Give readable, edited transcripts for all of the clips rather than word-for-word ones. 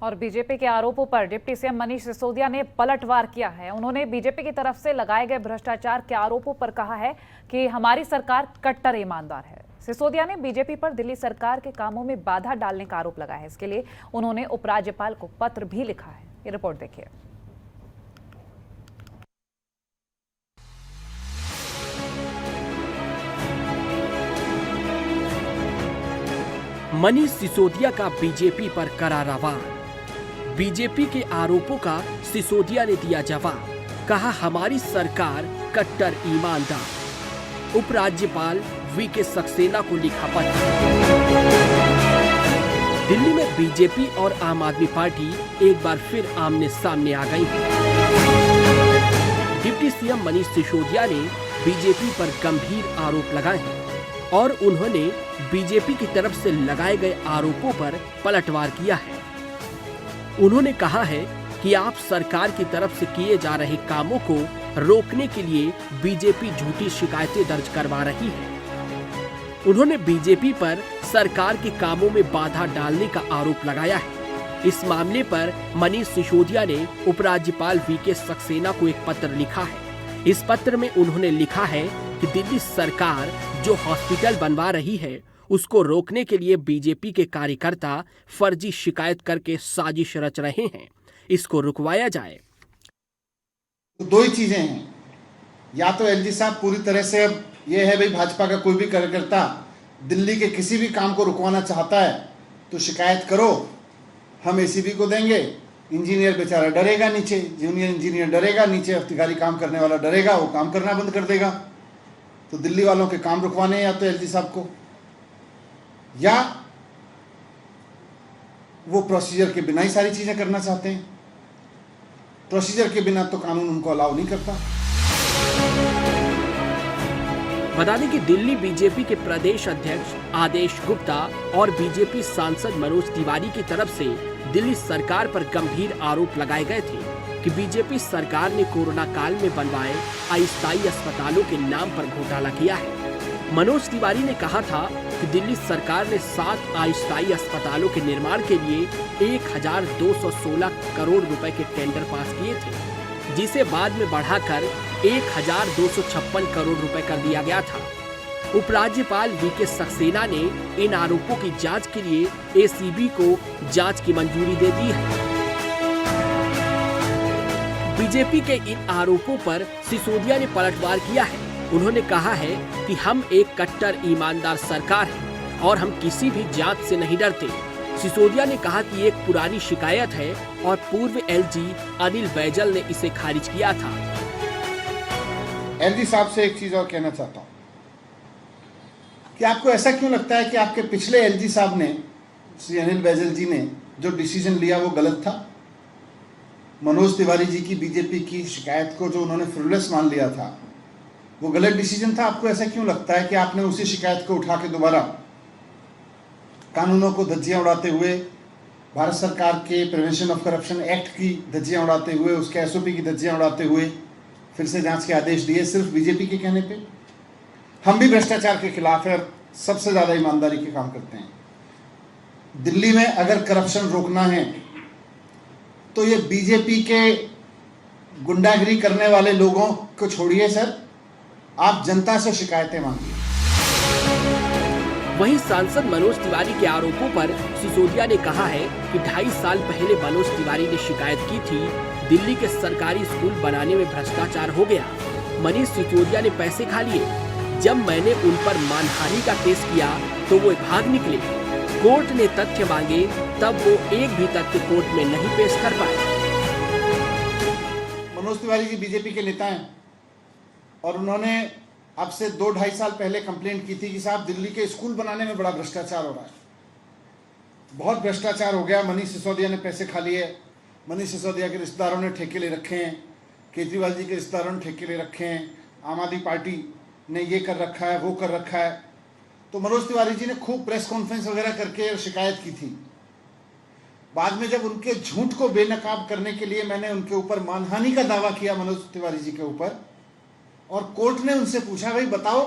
और बीजेपी के आरोपों पर डिप्टी सीएम मनीष सिसोदिया ने पलटवार किया है। उन्होंने बीजेपी की तरफ से लगाए गए भ्रष्टाचार के आरोपों पर कहा है कि हमारी सरकार कट्टर ईमानदार है। सिसोदिया ने बीजेपी पर दिल्ली सरकार के कामों में बाधा डालने का आरोप लगाया है। इसके लिए उन्होंने उपराज्यपाल को पत्र भी लिखा है। ये रिपोर्ट देखिए। मनीष सिसोदिया का बीजेपी पर करारा वार। बीजेपी के आरोपों का सिसोदिया ने दिया जवाब। कहा हमारी सरकार कट्टर ईमानदार। उपराज्यपाल वीके सक्सेना को लिखा पत्र। दिल्ली में बीजेपी और आम आदमी पार्टी एक बार फिर आमने सामने आ गई है। डिप्टी सीएम मनीष सिसोदिया ने बीजेपी पर गंभीर आरोप लगाए हैं और उन्होंने बीजेपी की तरफ से लगाए गए आरोपों पर पलटवार किया है। उन्होंने कहा है कि आप सरकार की तरफ से किए जा रहे कामों को रोकने के लिए बीजेपी झूठी शिकायतें दर्ज करवा रही है। उन्होंने बीजेपी पर सरकार के कामों में बाधा डालने का आरोप लगाया है। इस मामले पर मनीष सिसोदिया ने उपराज्यपाल वीके सक्सेना को एक पत्र लिखा है। इस पत्र में उन्होंने लिखा है कि दिल्ली सरकार जो हॉस्पिटल बनवा रही है उसको रोकने के लिए बीजेपी के कार्यकर्ता फर्जी शिकायत करके साजिश रच रहे हैं। इसको रुकवाया जाए। तो दो ही चीजें हैं, या तो एलजी साहब पूरी तरह से अब ये है भाई भाजपा का कोई भी कार्यकर्ता दिल्ली के किसी भी काम को रुकवाना चाहता है तो शिकायत करो, हम एसीबी को देंगे। इंजीनियर बेचारा डरेगा, नीचे जूनियर इंजीनियर डरेगा, नीचे अधिकारी काम करने वाला डरेगा, वो काम करना बंद कर देगा। तो दिल्ली वालों के काम रुकवाने या तो एलजी साहब को, या वो प्रोसीजर के बिना ही सारी चीजें करना चाहते हैं। प्रोसीजर के बिना तो कानून उनको अलाउ नहीं करता। बता दें कि दिल्ली बीजेपी के प्रदेश अध्यक्ष आदेश गुप्ता और बीजेपी सांसद मनोज तिवारी की तरफ से दिल्ली सरकार पर गंभीर आरोप लगाए गए थे कि बीजेपी सरकार ने कोरोना काल में बनवाए अस्थायी अस्पतालों के नाम पर घोटाला किया है। मनोज तिवारी ने कहा था कि दिल्ली सरकार ने 7 अस्थायी अस्पतालों के निर्माण के लिए 1216 करोड़ रुपए के टेंडर पास किए थे, जिसे बाद में बढ़ाकर 1256 करोड़ रुपए कर दिया गया था। उपराज्यपाल वीके सक्सेना ने इन आरोपों की जांच के लिए एसीबी को जांच की मंजूरी दे दी है। बीजेपी के इन आरोपों पर सिसोदिया ने पलटवार किया है। उन्होंने कहा है कि हम एक कट्टर ईमानदार सरकार है और हम किसी भी जांच से नहीं डरते। सिसोदिया ने कहा कि एक पुरानी शिकायत है और पूर्व एलजी अनिल बैजल ने इसे खारिज किया था। एलजी साहब से एक चीज और कहना चाहता हूं कि आपको ऐसा क्यों लगता है कि आपके पिछले एलजी साहब ने, श्री अनिल बैजल जी ने जो डिसीजन लिया वो गलत था? मनोज तिवारी जी की बीजेपी की शिकायत को जो उन्होंने फ्रिवलेस मान लिया था वो गलत डिसीजन था। आपको ऐसा क्यों लगता है कि आपने उसी शिकायत को उठा के दोबारा कानूनों को धज्जियां उड़ाते हुए, भारत सरकार के प्रिवेंशन ऑफ करप्शन एक्ट की धज्जियां उड़ाते हुए, उसके एसओपी की धज्जियां उड़ाते हुए फिर से जांच के आदेश दिए सिर्फ बीजेपी के कहने पे? हम भी भ्रष्टाचार के खिलाफ है और सबसे ज्यादा ईमानदारी के काम करते हैं। दिल्ली में अगर करप्शन रोकना है तो ये बीजेपी के गुंडागिरी करने वाले लोगों को छोड़िए सर, आप जनता से शिकायतें मांगिए। वहीं सांसद मनोज तिवारी के आरोपों पर सिसोदिया ने कहा है कि 2.5 साल पहले मनोज तिवारी ने शिकायत की थी दिल्ली के सरकारी स्कूल बनाने में भ्रष्टाचार हो गया। मनीष सिसोदिया ने पैसे खा लिए। जब मैंने उन पर मानहानि का केस किया तो वो भाग निकले। कोर्ट ने तथ्य मांगे तब वो एक भी तथ्य कोर्ट में नहीं पेश कर पाए। मनोज तिवारी जी बीजेपी के नेता हैं और उन्होंने अब से 2-2.5 साल पहले कंप्लेंट की थी कि साहब दिल्ली के स्कूल बनाने में बड़ा भ्रष्टाचार हो रहा है, बहुत भ्रष्टाचार हो गया, मनीष सिसोदिया ने पैसे खा लिए, मनीष सिसोदिया के रिश्तेदारों ने ठेके ले रखे हैं, केजरीवाल जी के रिश्तेदारों ने ठेके ले रखे हैं, आम आदमी पार्टी ने ये कर रखा है, वो कर रखा है। तो मनोज तिवारी जी ने खूब प्रेस कॉन्फ्रेंस वगैरह करके शिकायत की थी। बाद में जब उनके झूठ को बेनकाब करने के लिए मैंने उनके ऊपर मानहानि का दावा किया मनोज तिवारी जी के ऊपर, और कोर्ट ने उनसे पूछा भाई बताओ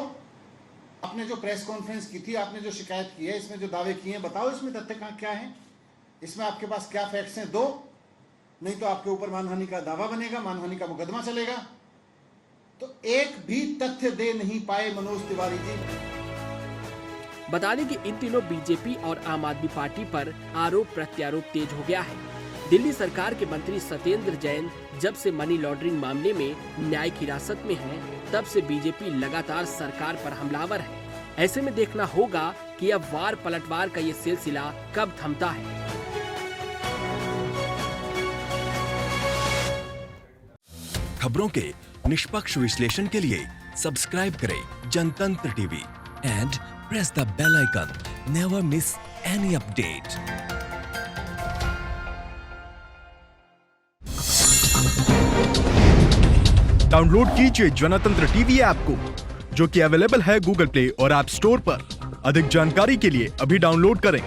आपने जो प्रेस कॉन्फ्रेंस की थी, आपने जो शिकायत की है, इसमें जो दावे किए हैं बताओ इसमें तथ्य क्या है? इसमें आपके पास क्या फैक्ट्स हैं? दो, नहीं तो आपके ऊपर मानहानि का दावा बनेगा, मानहानि का मुकदमा चलेगा। तो एक भी तथ्य दे नहीं पाए मनोज तिवारी जी। बता दें कि इन दिनों बीजेपी और आम आदमी पार्टी पर आरोप प्रत्यारोप तेज हो गया है। दिल्ली सरकार के मंत्री सत्येंद्र जैन जब से मनी लॉन्ड्रिंग मामले में न्यायिक हिरासत में हैं, तब से बीजेपी लगातार सरकार पर हमलावर है। ऐसे में देखना होगा कि अब वार पलटवार का ये सिलसिला कब थमता है। खबरों के निष्पक्ष विश्लेषण के लिए सब्सक्राइब करें Jantantra TV and press the bell icon. Never miss any update. Download कीजिए जनतंत्र टीवी ऐप को, जो कि अवेलेबल है गूगल प्ले और ऐप स्टोर पर। अधिक जानकारी के लिए अभी डाउनलोड करें।